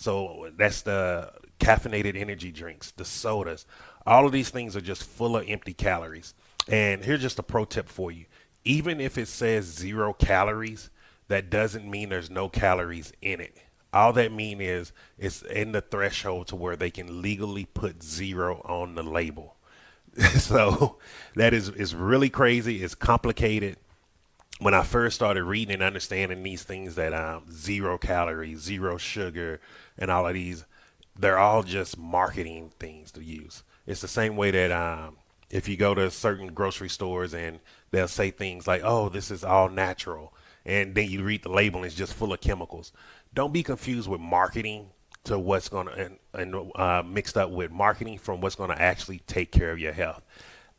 So that's the caffeinated energy drinks, the sodas. All of these things are just full of empty calories. And here's just a pro tip for you. Even if it says 0 calories, that doesn't mean there's no calories in it. All that mean is it's in the threshold to where they can legally put zero on the label. So that is really crazy. It's complicated. When I first started reading and understanding these things that 0 calories, zero sugar, and all of these, they're all just marketing things to use. It's the same way that if you go to certain grocery stores and they'll say things like, "Oh, this is all natural," and then you read the label and it's just full of chemicals. Don't be confused with marketing to what's going to and mixed up with marketing from what's going to actually take care of your health.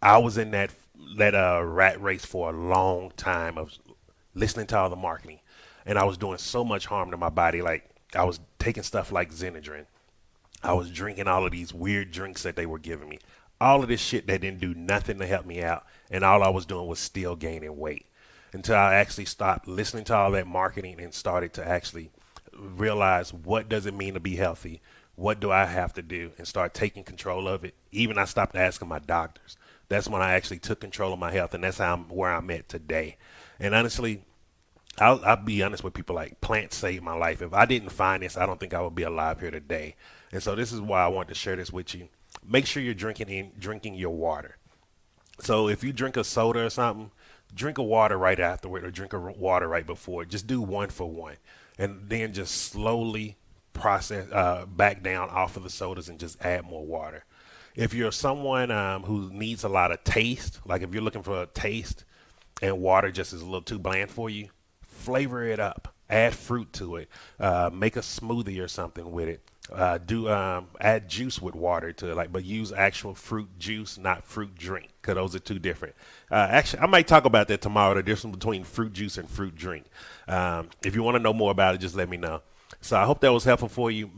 I was in that rat race for a long time of listening to all the marketing, and I was doing so much harm to my body. Like I was taking stuff like Xenadrin. I was drinking all of these weird drinks that they were giving me. All of this shit that didn't do nothing to help me out, and all I was doing was still gaining weight. Until I actually stopped listening to all that marketing and started to actually realize what does it mean to be healthy? What do I have to do? And start taking control of it. Even I stopped asking my doctors. That's when I actually took control of my health, and that's how I'm where I'm at today. And honestly, I'll be honest with people, like plants saved my life. If I didn't find this, I don't think I would be alive here today. And so this is why I want to share this with you. Make sure you're drinking your water. So if you drink a soda or something, drink a water right afterward or drink a water right before. Just do one for one, and then just slowly process back down off of the sodas and just add more water. If you're someone who needs a lot of taste, like if you're looking for a taste and water just is a little too bland for you, flavor it up. Add fruit to it. Make a smoothie or something with it. Do add juice with water to it, like, but use actual fruit juice, not fruit drink, because those are two different. Actually, I might talk about that tomorrow. The difference between fruit juice and fruit drink. If you want to know more about it, just let me know. So I hope that was helpful for you.